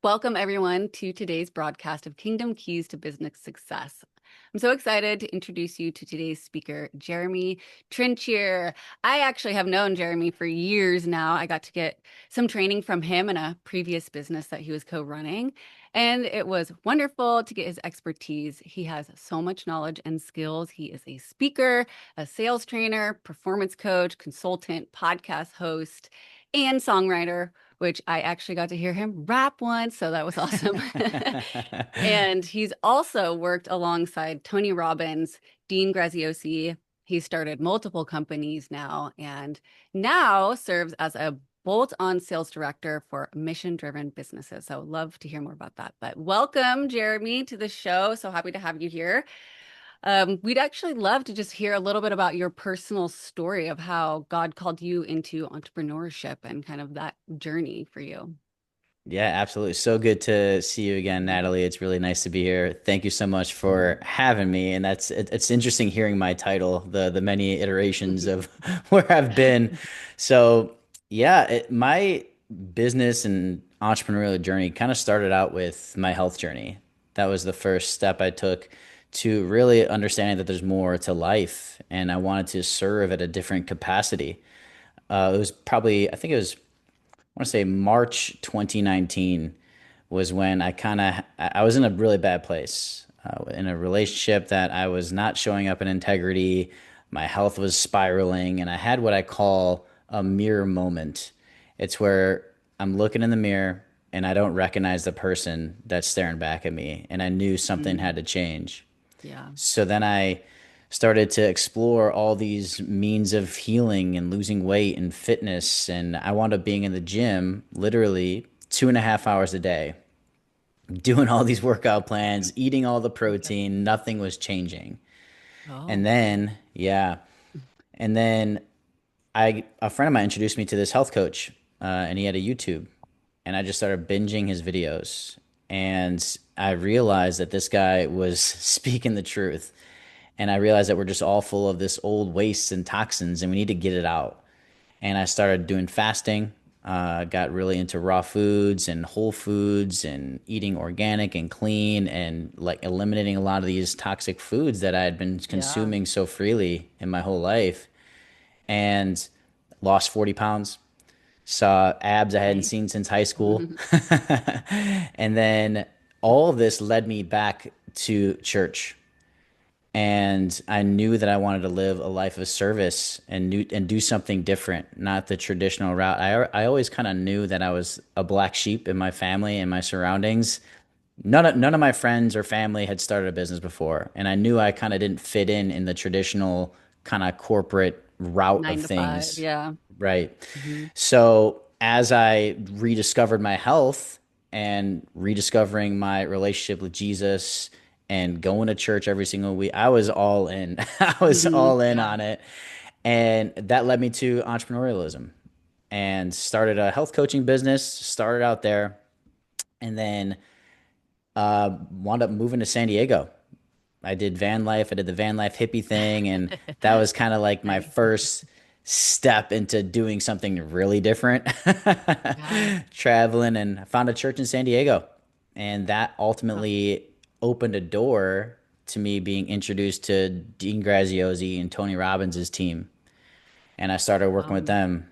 Welcome, everyone, to today's broadcast of Kingdom Keys to Business Success. I'm so excited to introduce you to today's speaker, Jeremy Trinchere. I actually have known Jeremy for years now. I got to get some training from him in a previous business that he was co-running, and it was wonderful to get his expertise. He has so much knowledge and skills. He is a speaker, a sales trainer, performance coach, consultant, podcast host, and songwriter, which I actually got to hear him rap once, so that was awesome. And he's also worked alongside Tony Robbins, Dean Graziosi. He started multiple companies now and now serves as a bolt-on sales director for mission-driven businesses. So love to hear more about that. But welcome, Jeremy, to the show. So happy to have you here. We'd actually love to just hear a little bit about your personal story of how God called you into entrepreneurship and kind of that journey for you. Yeah, absolutely. So good to see you again, Natalie. It's really nice to be here. Thank you so much for having me. And it's interesting hearing my title, the many iterations of where I've been. So yeah, my business and entrepreneurial journey kind of started out with my health journey. That was the first step I took to really understanding that there's more to life, and I wanted to serve at a different capacity. It was probably, I think it was want to say March 2019 was when I was in a really bad place in a relationship that I was not showing up in integrity. My health was spiraling, and I had what I call a mirror moment. It's where I'm looking in the mirror and I don't recognize the person that's staring back at me, and I knew something had Mm, to change. yeah. So then I started to explore all these means of healing and losing weight and fitness. And I wound up being in the gym literally 2.5 hours a day, doing all these workout plans, eating all the Okay. protein. Nothing was changing. And Oh, okay. then, yeah. And then a friend of mine introduced me to this health coach, and he had a YouTube. And I just started binging his videos. And I realized that this guy was speaking the truth. And I realized that we're just all full of this old waste and toxins, and we need to get it out. And I started doing fasting. Got really into raw foods and whole foods and eating organic and clean and like eliminating a lot of these toxic foods that I had been Yeah. consuming so freely in my whole life. And lost 40 pounds. Saw abs I hadn't Nice. seen since high school. And then all of this led me back to church, and I knew that I wanted to live a life of service and do something different, not the traditional route. I always kind of knew that I was a black sheep in my family and my surroundings. None of my friends or family had started a business before, and I knew I kind of didn't fit in the traditional kind of corporate route of 9 to 5. things. Yeah. Right. Hmm. So as I rediscovered my health and rediscovering my relationship with Jesus and going to church every single week, I was all in. I was Hmm. all in Yeah. on it. And that led me to entrepreneurialism and started a health coaching business, started out there, and then wound up moving to San Diego. I did van life. I did the van life hippie thing, and that was kind of like my Nice. first step into doing something really different. Yeah. Traveling, and I found a church in San Diego, and that Wow. ultimately opened a door to me being introduced to Dean Graziosi and Tony Robbins' team, and I started working with Um, them.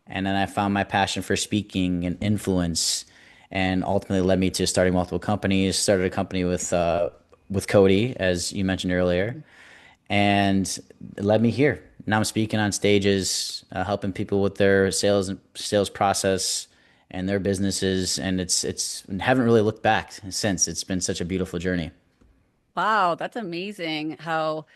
And then I found my passion for speaking and influence, and ultimately led me to starting multiple companies. Started a company with Cody, as you mentioned earlier, and it led me here. Now I'm speaking on stages, helping people with their sales process and their businesses, and it's haven't really looked back since. It's been such a beautiful journey. wow, that's amazing how,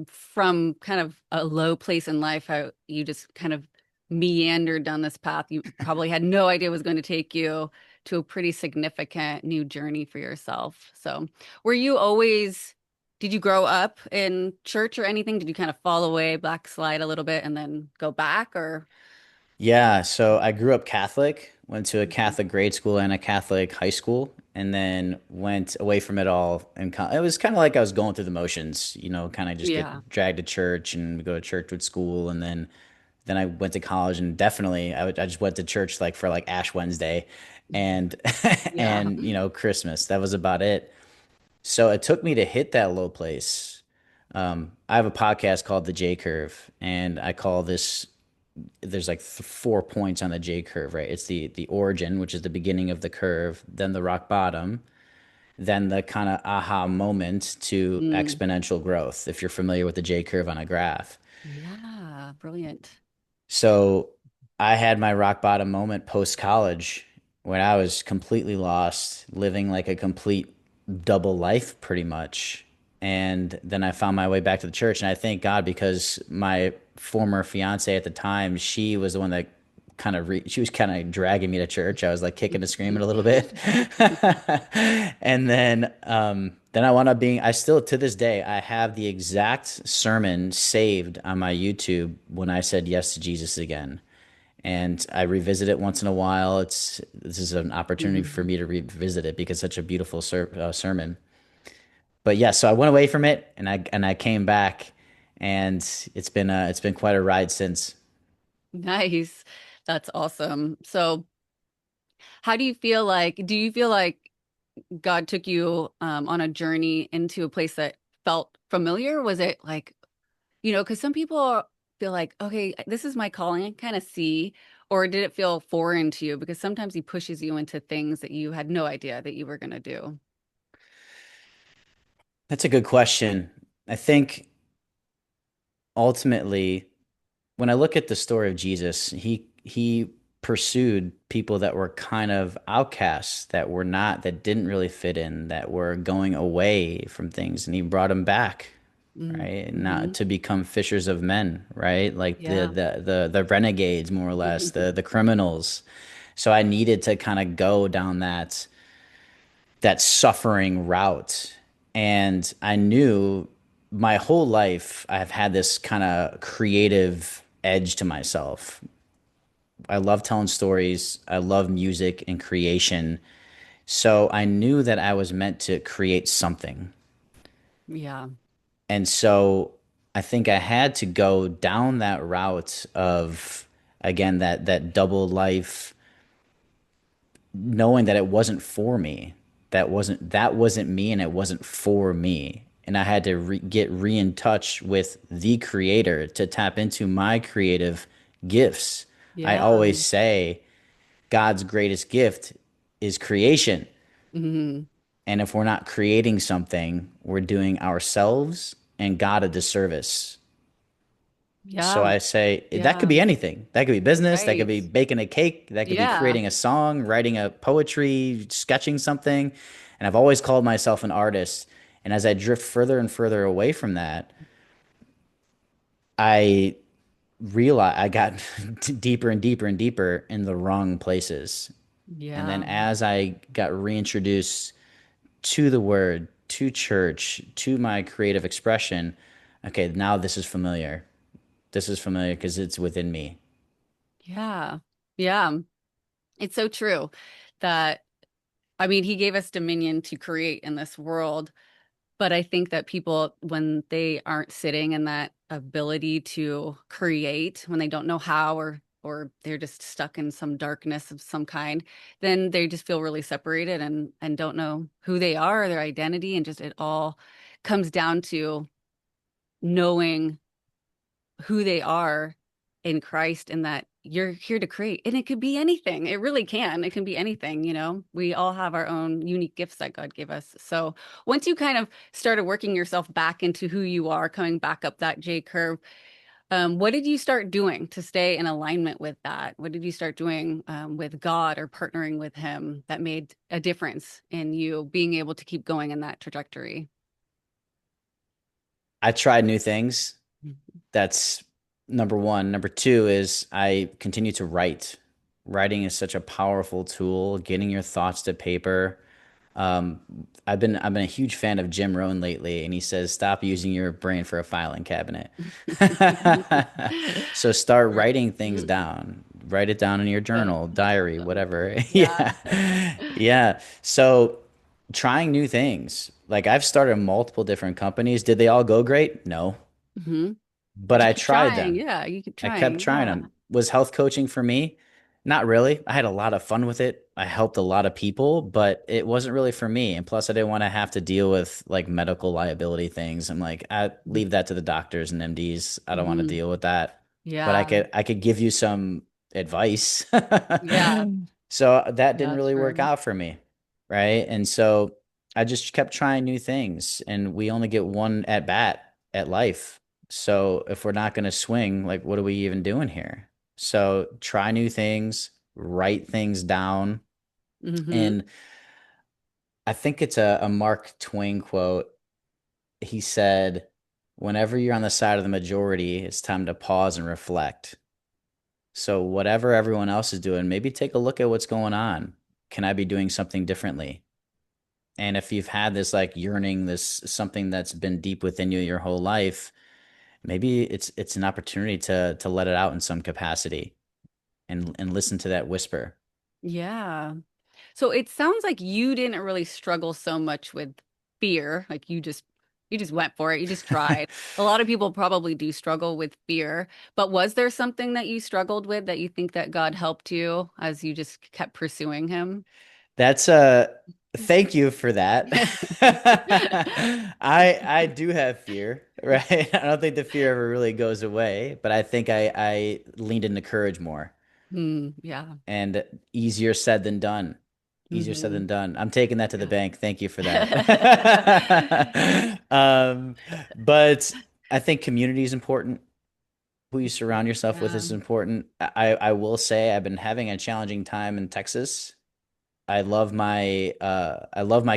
from kind of a low place in life, how you just kind of meandered down this path you probably had no idea was going to take you to a pretty significant new journey for yourself. So, were you always, did you grow up in church or anything? Did you kind of fall away, backslide a little bit, and then go back, or? Yeah, so I grew up Catholic, went to a Mhm. Catholic grade school and a Catholic high school, and then went away from it all. And it was kind of like I was going through the motions, kind of just Yeah. get dragged to church and go to church with school, and then Then I went to college, and definitely I just went to church like for like Ash Wednesday and Yeah. and Christmas. That was about it. So it took me to hit that low place. I have a podcast called The J Curve, and I call this, there's like 4 points on the J curve, right? It's the origin, which is the beginning of the curve, then the rock bottom, then the kind of aha moment to Mm. exponential growth, if you're familiar with the J curve on a graph. Yeah. Brilliant. So I had my rock bottom moment post college when I was completely lost, living like a complete double life pretty much. And then I found my way back to the church. And I thank God, because my former fiance at the time, she was the one that she was kind of dragging me to church. I was like kicking and screaming a little bit. And then I wound up being, I still to this day, I have the exact sermon saved on my YouTube when I said yes to Jesus again. And I revisit it once in a while. This is an opportunity for Mhm. me to revisit it because it's such a beautiful sermon. But yeah, so I went away from it, and I came back, and it's been quite a ride since. Nice. That's awesome. So, how do you feel like God took you on a journey into a place that felt familiar? Was it like, because some people feel like, okay, this is my calling, I kind of see, or did it feel foreign to you? Because sometimes he pushes you into things that you had no idea that you were going to do. That's a good question. I think ultimately, when I look at the story of Jesus, he pursued people that were kind of outcasts, that didn't really fit in, that were going away from things, and he brought them back, right? Mm-hmm. Not to become fishers of men, right? Like Yeah. the renegades, more or less, the criminals. So I needed to kind of go down that suffering route. And I knew my whole life I've had this kind of creative edge to myself. I love telling stories, I love music and creation. So I knew that I was meant to create something. Yeah. And so I think I had to go down that route of, again, that double life, knowing that it wasn't for me. That wasn't me, and it wasn't for me. And I had to get in touch with the creator to tap into my creative gifts. I Yeah. always say God's greatest gift is creation. Hmm. And if we're not creating something, we're doing ourselves and God a disservice. So Yeah. I say that could Yeah. be anything. That could be business. That could Right. be baking a cake. That could be Yeah. creating a song, writing a poetry, sketching something. And I've always called myself an artist. And as I drift further and further away from that, I realized I got deeper and deeper and deeper in the wrong places. And then Yeah. as I got reintroduced to the word, to church, to my creative expression, okay, now this is familiar. This is familiar because it's within me. Yeah. Yeah. It's so true that, I mean, he gave us dominion to create in this world. But I think that people, when they aren't sitting in that ability to create, when they don't know how, or they're just stuck in some darkness of some kind, then they just feel really separated and don't know who they are, or their identity, and just it all comes down to knowing who they are in Christ, and that you're here to create. And it could be anything. It really can. It can be anything. We all have our own unique gifts that God gave us. So once you kind of started working yourself back into who you are, coming back up that J curve, what did you start doing to stay in alignment with that? What did you start doing with God or partnering with Him that made a difference in you being able to keep going in that trajectory? I tried new things. That's number one. Number two is I continue to write. Writing is such a powerful tool, getting your thoughts to paper. Um, I've been a huge fan of Jim Rohn lately, and he says stop using your brain for a filing cabinet. So start True. writing things down. Write it down in your journal, That's diary, awesome. whatever. Yeah. Yeah. Yeah. So trying new things. Like I've started multiple different companies. Did they all go great? No. Hmm. but But you I keep tried trying. them. Yeah, you keep I kept trying. trying Yeah. them. Was health coaching for me? Not really. I had a lot of fun with it. I helped a lot of people, but it wasn't really for me. And plus, I didn't want to have to deal with like medical liability things. I'm like, I leave that to the doctors and MDs. I don't want to Mm-hmm. deal with that. But Yeah. I could give you some advice. Yeah. So that Yeah, didn't that's really work true. out for me, right? And so I just kept trying new things, and we only get one at bat at life. So if we're not going to swing, like what are we even doing here? So try new things, write things down. Mm-hmm. And I think it's a Mark Twain quote. He said, whenever you're on the side of the majority, it's time to pause and reflect. So whatever everyone else is doing, maybe take a look at what's going on. Can I be doing something differently? And if you've had this like yearning, this something that's been deep within you your whole life, maybe it's an opportunity to let it out in some capacity and listen to that whisper. Yeah. So it sounds like you didn't really struggle so much with fear. Like you just went for it. You just tried. A lot of people probably do struggle with fear, but was there something that you struggled with that you think that God helped you as you just kept pursuing him? That's thank you for that. I do have fear, right? I don't think the fear ever really goes away, but I think I leaned into courage more. Yeah. And easier said than done. Easier said Hmm. than done. I'm taking that to the Yeah. bank. Thank you for that. um, but I think community is important. Who you surround yourself with Yeah. is important. I will say I've been having a challenging time in Texas. I love my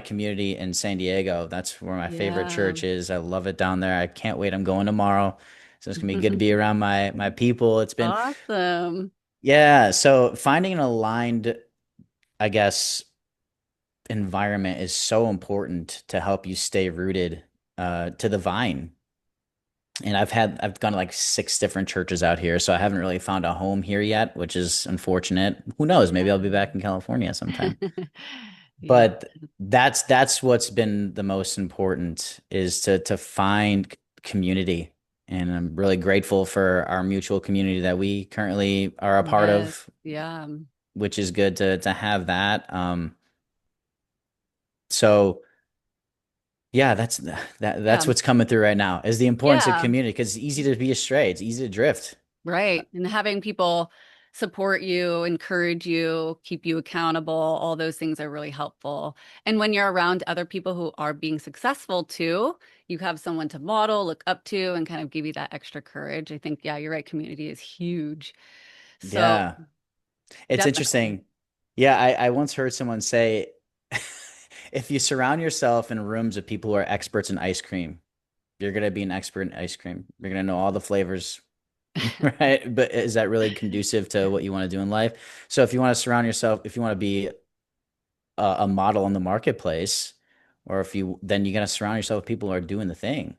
community in San Diego. That's where my favorite Yeah. church is. I love it down there. I can't wait. I'm going tomorrow. So it's gonna be good to be around my people. It's been Awesome. yeah, so finding an aligned, I guess, environment is so important to help you stay rooted to the vine. And I've gone to like six different churches out here, so I haven't really found a home here yet, which is unfortunate. Who knows? Maybe I'll be back in California sometime. Yeah. But that's what's been the most important is to find community. And I'm really grateful for our mutual community that we currently are a part Yes. of, Yeah. which is good to have that. So yeah, that's Yeah. what's coming through right now is the importance of Yeah. community because it's easy to be astray. It's easy to drift. Right. And having people support you, encourage you, keep you accountable, all those things are really helpful. And when you're around other people who are being successful too, you have someone to model, look up to, and kind of give you that extra courage. I think, yeah, you're right. Community is huge. So Yeah. It's definitely. interesting. Yeah, I once heard someone say if you surround yourself in rooms of people who are experts in ice cream, you're gonna be an expert in ice cream. You're gonna know all the flavors, right? But is that really conducive to what you want to do in life? So if you want to surround yourself, if you want to be a model in the marketplace, or if you then you got to surround yourself with people who are doing the thing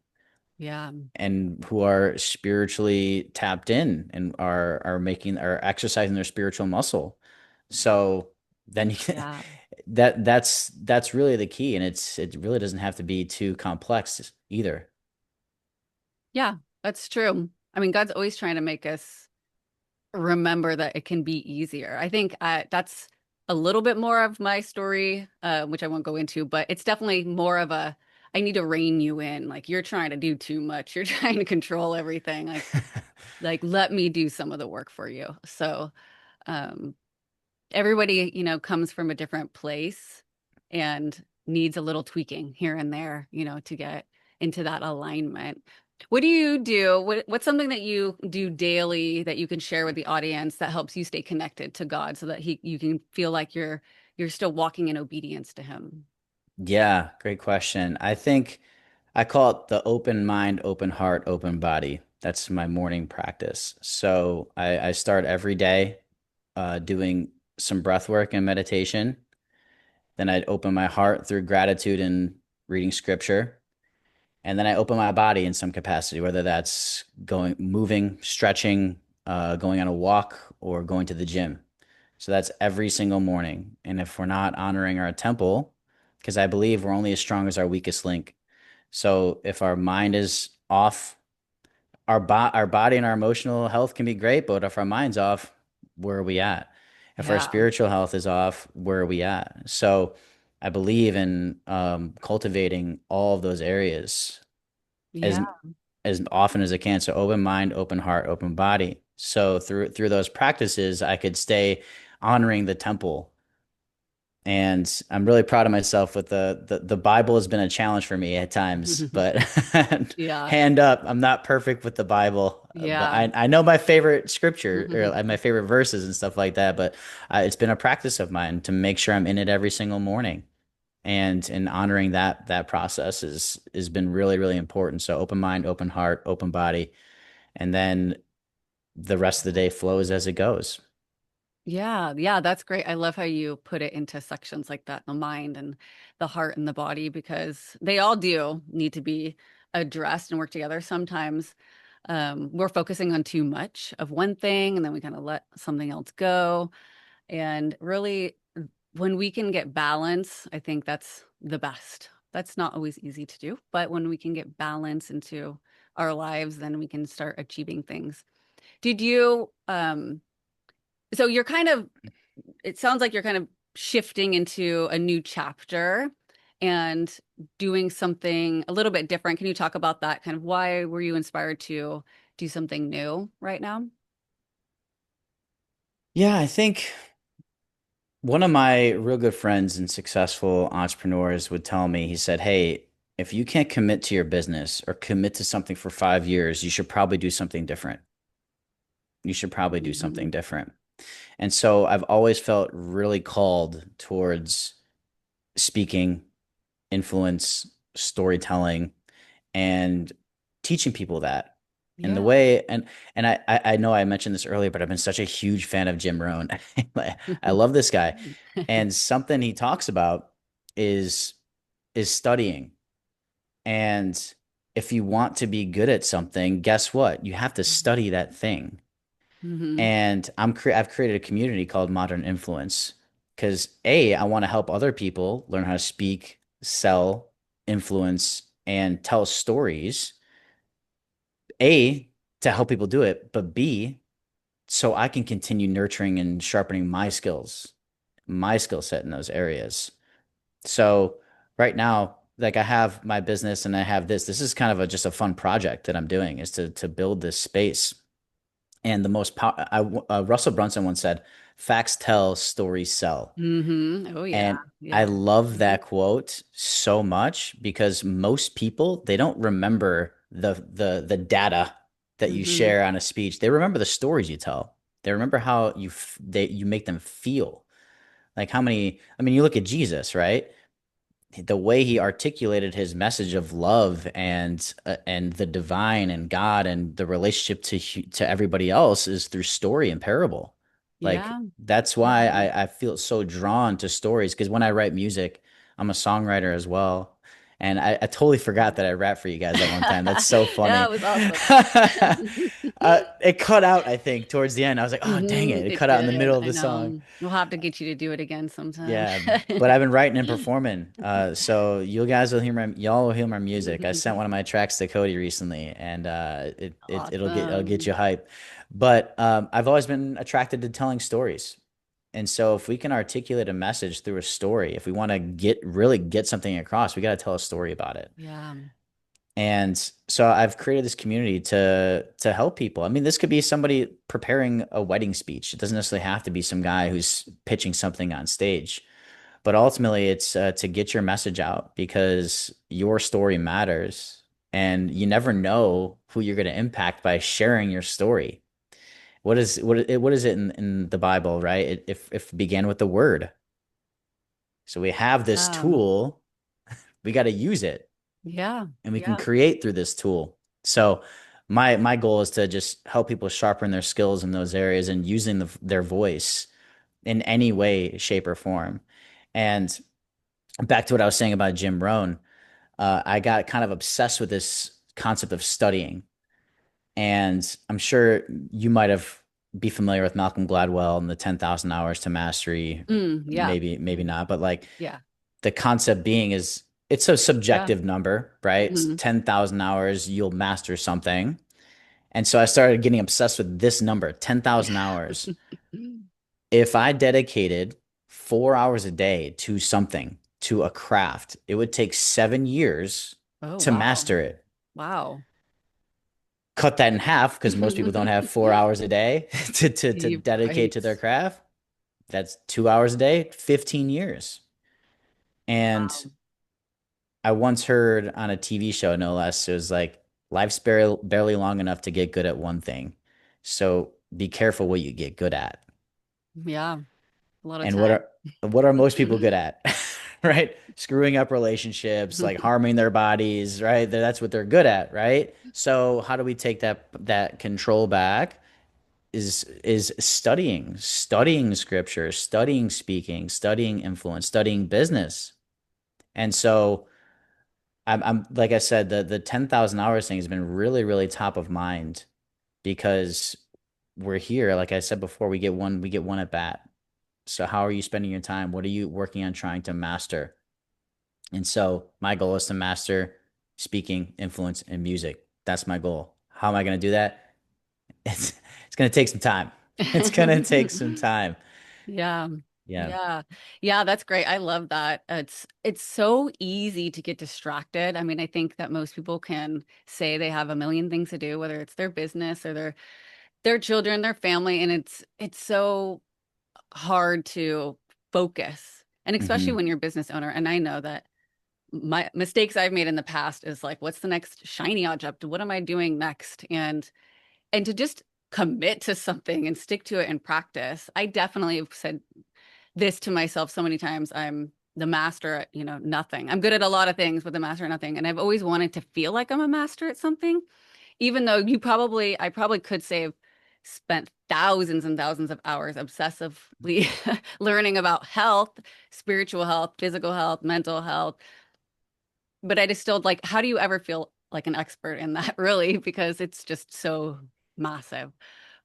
Yeah. and who are spiritually tapped in and are exercising their spiritual muscle. So then you can, Yeah. that's really the key, and it really doesn't have to be too complex either. Yeah. That's true. I mean, God's always trying to make us remember that it can be easier. I think that's a little bit more of my story, which I won't go into, but it's definitely more of a I need to rein you in. Like you're trying to do too much. You're trying to control everything. Like let me do some of the work for you. So um everybody, comes from a different place and needs a little tweaking here and there, to get into that alignment. What do you do? What's something that you do daily that you can share with the audience that helps you stay connected to God so that you can feel like you're still walking in obedience to him? Yeah, great question. I think I call it the open mind, open heart, open body. That's my morning practice. So I start every day doing some breath work and meditation. Then I'd open my heart through gratitude and reading scripture. And then I open my body in some capacity, whether that's moving, stretching, going on a walk, or going to the gym. So that's every single morning. And if we're not honoring our temple, because I believe we're only as strong as our weakest link. So if our mind is off, our body and our emotional health can be great, but if our mind's off, where are we at? If our Yeah. spiritual health is off, where are we at? So I believe in cultivating all of those areas as Yeah. as often as I can. So open mind, open heart, open body. So through those practices, I could stay honoring the temple. And I'm really proud of myself with the Bible has been a challenge for me at times, but Yeah. hand up, I'm not perfect with the Bible, but Yeah. I know my favorite scripture or my favorite verses and stuff like that. But it's been a practice of mine to make sure I'm in it every single morning, and honoring that process has been really really important. So open mind, open heart, open body, and then the rest of the day flows as it goes. Yeah, yeah, that's great. I love how you put it into sections like that, the mind and the heart and the body, because they all do need to be addressed and work together. Sometimes we're focusing on too much of one thing and then we kind of let something else go. And really, when we can get balance, I think that's the best. That's not always easy to do, but when we can get balance into our lives, then we can start achieving things. Did you, so you're kind of it sounds like you're kind of shifting into a new chapter and doing something a little bit different. Can you talk about that? Kind of why were you inspired to do something new right now? Yeah, I think one of my real good friends and successful entrepreneurs would tell me, he said, "Hey, if you can't commit to your business or commit to something for 5 years, you should probably do something different. You should probably do something Hmm. different." And so I've always felt really called towards speaking, influence, storytelling, and teaching people that. And the Yeah. way and I know I mentioned this earlier, but I've been such a huge fan of Jim Rohn. I love this guy. And something he talks about is studying. And if you want to be good at something, guess what? You have to study that thing. Hmm. And I've created a community called Modern Influence because A, I want to help other people learn how to speak, sell, influence, and tell stories. A, to help people do it, but B, so I can continue nurturing and sharpening my skills, my skill set in those areas. So right now, like I have my business and I have this. This is kind of just a fun project that I'm doing is to build this space. And the most Russell Brunson once said, "Facts tell, stories sell." Hmm. Oh yeah. And I Yeah. love that quote so much because most people they don't remember the data that you Hmm. share on a speech. They remember the stories you tell. They remember how you make them feel. Like how many, I mean, you look at Jesus, right? The way he articulated his message of love and the divine and God and the relationship to everybody else is through story and parable. Like Yeah. that's Yeah. why I feel so drawn to stories because when I write music, I'm a songwriter as well. And I totally forgot that I rapped for you guys at one time. That's so Yeah, funny. it was awesome. It cut out, I think, towards the end. I was like, oh, dang Hmm. it. It It cut out in the did. middle of I the song. know. We'll have to get you to do it again sometime. Yeah, but I've been writing and performing. So you guys will hear y'all will hear my music. I sent one of my tracks to Cody recently, and it'll get Awesome. you hype. But I've always been attracted to telling stories, and so if we can articulate a message through a story, if we want to really get something across, we got to tell a story about it. Yeah. And so I've created this community to help people. I mean, this could be somebody preparing a wedding speech. It doesn't necessarily have to be some guy who's pitching something on stage, but ultimately it's to get your message out because your story matters and you never know who you're going to impact by sharing your story. What is it in the Bible, right? If it began with the word. So we have this tool, we got to use it Yeah. and we can Yeah. create through this tool. So my goal is to just help people sharpen their skills in those areas and using their voice in any way, shape, or form. And back to what I was saying about Jim Rohn, I got kind of obsessed with this concept of studying. And I'm sure you might have be familiar with Malcolm Gladwell and the 10,000 hours to mastery. Yeah. Maybe not, but like Yeah. the concept being is it's a Yeah. subjective number, right? It's Mhm. 10,000 hours, you'll master something. And so I started getting obsessed with this number, 10,000 hours. If I dedicated 4 hours a day to something, to a craft, it would take 7 years Oh, to wow. master it. Wow. Cut that in half because most people don't have 4 hours a day to You're dedicate right. to their craft. That's 2 hours a day, 15 years. And Wow. I once heard on a TV show, no less, it was like life's barely long enough to get good at one thing. So be careful what you get good at. Yeah. A lot of And time. what are most people good at? Right? Screwing up relationships, like harming their bodies, right? That's what they're good at, right? So how do we take that control back? Is studying scripture, studying speaking, studying influence, studying business. And so I'm like I said, the 10,000 hours thing has been really, really top of mind because we're here. Like I said before, we get one at bat. So how are you spending your time? What are you working on trying to master? And so my goal is to master speaking, influence, and music. That's my goal. How am I going to do that? It's going to take some time. It's going to take some time. Yeah. Yeah. Yeah. Yeah, that's great. I love that. It's so easy to get distracted. I mean, I think that most people can say they have a million things to do, whether it's their business or their children, their family, and it's so hard to focus. And especially Hmm. when you're a business owner. And I know that my mistakes I've made in the past is like, what's the next shiny object? What am I doing next? And to just commit to something and stick to it and practice. I definitely have said this to myself so many times. I'm the master at, nothing. I'm good at a lot of things, but the master at nothing. And I've always wanted to feel like I'm a master at something, even though I probably could say I've spent thousands and thousands of hours obsessively learning about health, spiritual health, physical health, mental health. But I just still like, how do you ever feel like an expert in that, really? Because it's just so massive.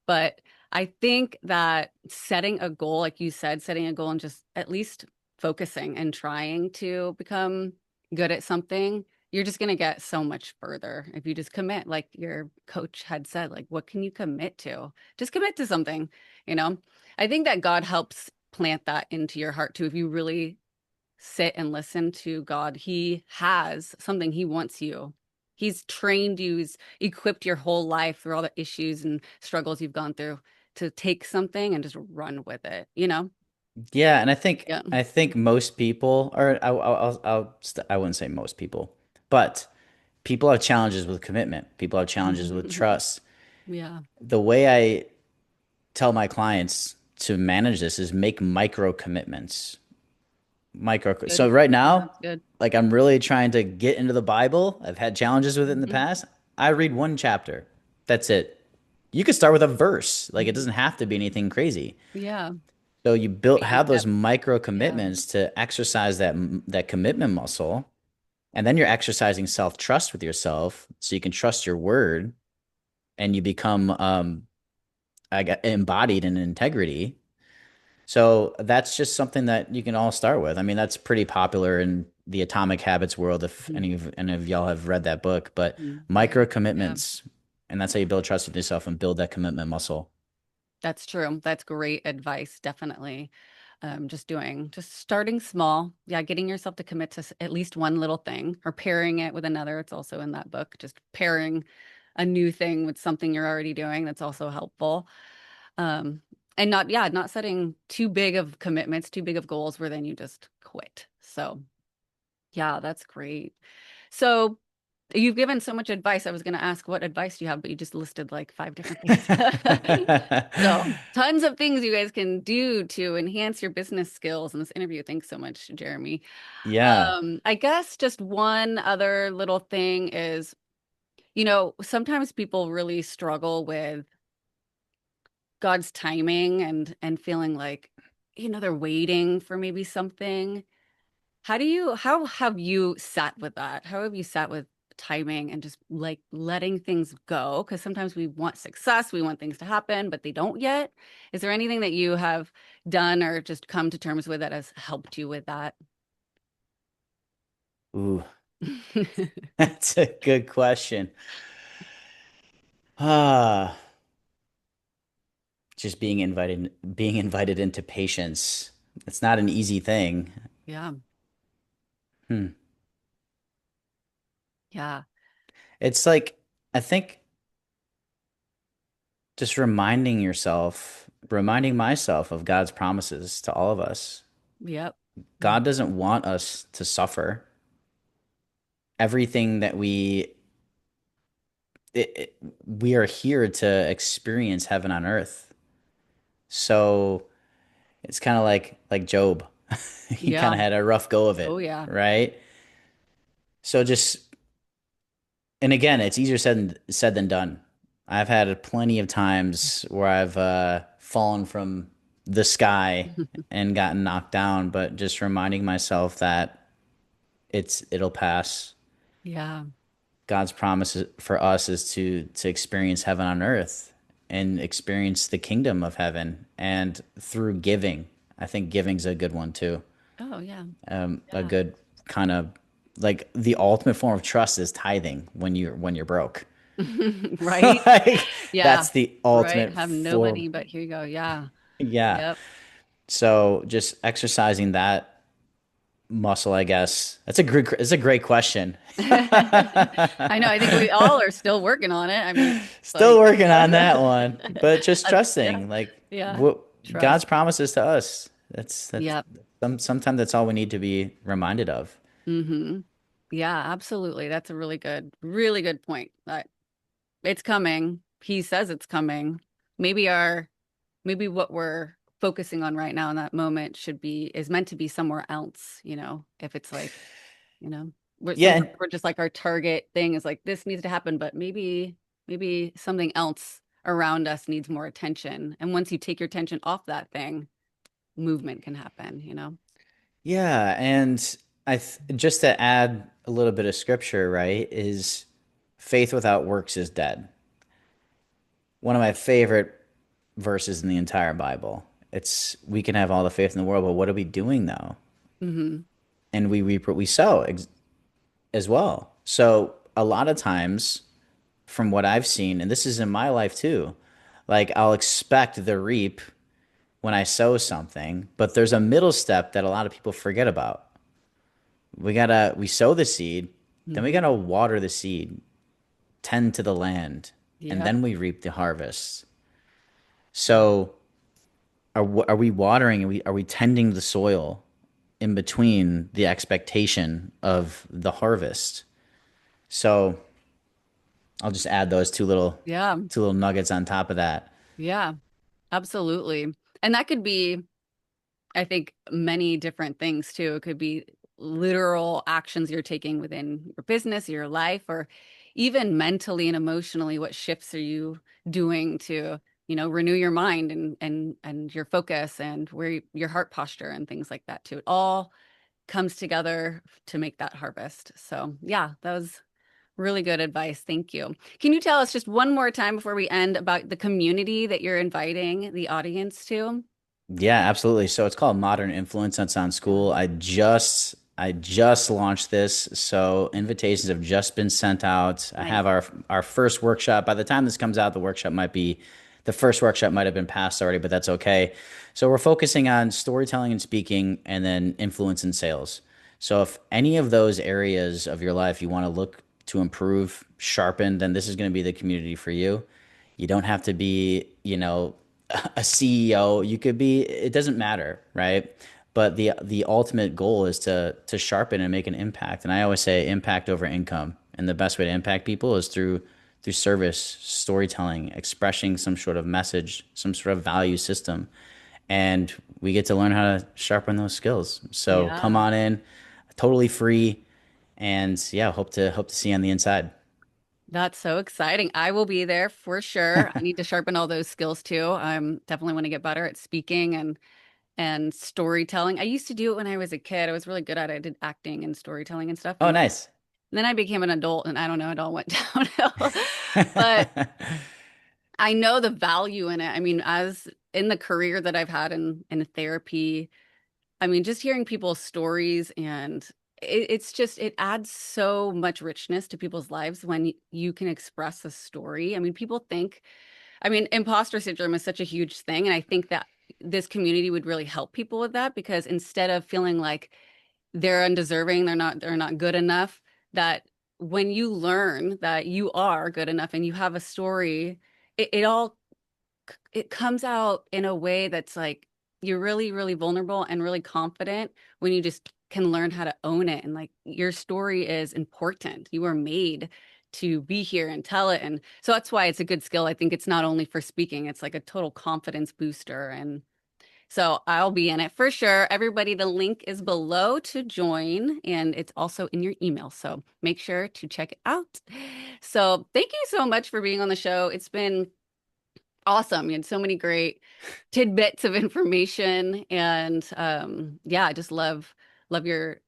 But I think that setting a goal, like you said, setting a goal and just at least focusing and trying to become good at something, you're just going to get so much further if you just commit, like your coach had said, like, what can you commit to? Just commit to something, you know? I think that God helps plant that into your heart too. If you really sit and listen to God, He has something He wants you. He's trained you, He's equipped your whole life through all the issues and struggles you've gone through to take something and just run with it, you know? Yeah, and I think Yeah. I think most people, or I wouldn't say most people, but people have challenges with commitment. People have challenges with trust. Yeah. The way I tell my clients to manage this is make micro commitments. So Good. right Yeah, now, that's good. like I'm really trying to get into the Bible. I've had challenges with it in the Mhm. past. I read one chapter. That's it. You could start with a verse. Like it Mhm. doesn't have to be anything crazy. Yeah. So you build Baby have those steps. micro Yeah. commitments to exercise that commitment muscle, and then you're exercising self-trust with yourself so you can trust your word and you become embodied in integrity. So that's just something that you can all start with. I mean, that's pretty popular in the Atomic Habits world if Mhm. any of y'all have read that book, but Mhm. micro Right. Yeah. commitments, and that's how you build trust with yourself and build that commitment muscle. That's true. That's great advice, definitely. Just starting small. Yeah, getting yourself to commit to at least one little thing or pairing it with another. It's also in that book. Just pairing a new thing with something you're already doing. That's also helpful. Um, and not setting too big of commitments, too big of goals where then you just quit. So, yeah, that's great. So, you've given so much advice. I was going to ask what advice do you have, but you just listed like five different things. So, tons of things you guys can do to enhance your business skills in this interview. Thanks so much, Jeremy. Yeah. I guess just one other little thing is, sometimes people really struggle with God's timing and feeling like, they're waiting for maybe something. How have you sat with that? How have you sat with timing and just like letting things go? Because sometimes we want success, we want things to happen, but they don't yet. Is there anything that you have done or just come to terms with that has helped you with that? Ooh, that's a good question. Ah, just being invited into patience. It's not an easy thing. Yeah. Hmm. Yeah. It's like I think just reminding myself of God's promises to all of us. Yep. God doesn't want us to suffer. Everything that it, it- we are here to experience heaven on earth. So it's kind of like Job. He kind Yeah. of had a rough go of Oh, it, yeah. right? So just and again, it's easier said than done. I've had plenty of times where I've fallen from the sky and gotten knocked down, but just reminding myself that it'll pass. Yeah. God's promise for us is to experience heaven on earth and experience the kingdom of heaven and through giving. I think giving's a good one too. Oh, yeah. A Yeah. good kind of like the ultimate form of trust is tithing when you're broke. Right. Like Yeah. that's the Right. ultimate Have no form. money, but here you go. Yeah. Yeah. Yep. So just exercising that muscle, I guess. It's a great question. I know. I think we all are still working on it. I mean, it's Still like, working on that one, but just yeah. trusting like Yeah. what God's Trust. promises to us. That's Yep. sometimes that's all we need to be reminded of. Hmm. Yeah, absolutely. That's a really good point. That it's coming. He says it's coming. Maybe maybe what we're focusing on right now in that moment is meant to be somewhere else, if it's like, Yeah, sometimes and we're just like our target thing is like this needs to happen, but maybe something else around us needs more attention. And once you take your attention off that thing, movement can happen. yeah, and just to add a little bit of scripture, right, is faith without works is dead. One of my favorite verses in the entire Bible. It's we can have all the faith in the world, but what are we doing though? Hmm. And we reap what we sow as well. So a lot of times, from what I've seen, and this is in my life too, like I'll expect the reap when I sow something, but there's a middle step that a lot of people forget about. We sow the seed, then we Hmm. gotta water the seed, tend to the land, and Yep. then we reap the harvest. Yeah. So are we watering? Are we tending the soil in between the expectation of the harvest? So I'll just add those Yeah. two little nuggets on top of that. Yeah. Absolutely. And that could be, I think, many different things too. It could be literal actions you're taking within your business, your life, or even mentally and emotionally, what shifts are you doing to, renew your mind and your focus and your heart posture and things like that too. It all comes together to make that harvest. So, yeah, that was really good advice. Thank you. Can you tell us just one more time before we end about the community that you're inviting the audience to? Yeah, absolutely. So it's called Modern Influence. That sounds Yeah. cool. I just launched this, so invitations have just been sent out. I Nice. have our first workshop. By the time this comes out, the first workshop might have been passed already, but that's okay. So we're focusing on storytelling and speaking, and then influence and sales. So if any of those areas of your life you want to look to improve, sharpen, then this is going to be the community for you. You don't have to be, a CEO. You could be, it doesn't matter, right? But the ultimate goal is to sharpen and make an impact. And I always say impact over income. And the best way to impact people is through service, storytelling, expressing some sort of message, some sort of value system. And we get to learn how to sharpen those skills. So come Yeah. on in, totally free. And yeah, hope to see you on the inside. That's so exciting. I will be there for sure. I need to sharpen all those skills too. I'm definitely want to get better at speaking and storytelling. I used to do it when I was a kid. I was really good at it. I did acting and storytelling and stuff. Oh, And nice. then I became an adult and I don't know, it all went downhill. But I know the value in it. I mean, as in the career that I've had in therapy, I mean, just hearing people's stories and it's just, it adds so much richness to people's lives when you can express a story. I mean, people think, I mean, imposter syndrome is such a huge thing. And I think that this community would really help people with that, because instead of feeling like they're undeserving, they're not good enough, that when you learn that you are good enough and you have a story, it all it comes out in a way that's like you're really, really vulnerable and really confident when you just can learn how to own it. And like your story is important. You were made to be here and tell it. And so that's why it's a good skill. I think it's not only for speaking, it's like a total confidence booster. And so I'll be in it for sure. Everybody, the link is below to join, and it's also in your email. So make sure to check it out. So thank you so much for being on the show. It's been awesome. You had so many great tidbits of information, and yeah, I just love your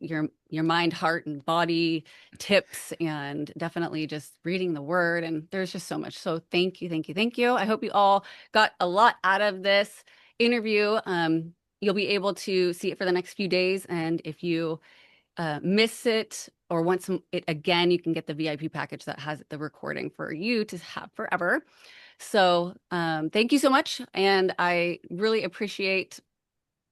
mind, heart, and body tips, and definitely just reading the word. And there's just so much. So thank you, thank you, thank you. I hope you all got a lot out of this interview. You'll be able to see it for the next few days, and if you miss it or want it again, you can get the VIP package that has the recording for you to have forever. So thank you so much. And I really appreciate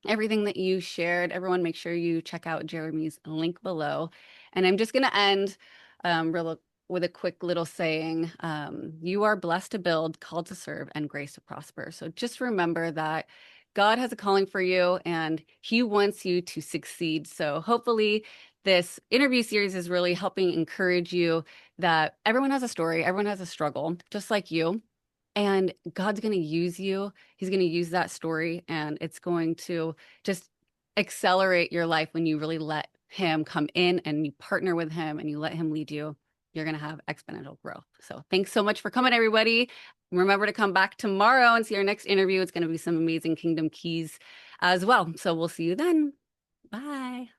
everything that you shared. Everyone, make sure you check out Jeremy's link below. And I'm just going to end real with a quick little saying. You are blessed to build, called to serve, and grace to prosper. So just remember that God has a calling for you and he wants you to succeed. So hopefully this interview series is really helping encourage you that everyone has a story, everyone has a struggle, just like you. And God's going to use you. He's going to use that story, and it's going to just accelerate your life when you really let him come in and you partner with him and you let him lead you. You're going to have exponential growth. So thanks so much for coming, everybody. Remember to come back tomorrow and see our next interview. It's going to be some amazing Kingdom Keys as well. So we'll see you then. Bye.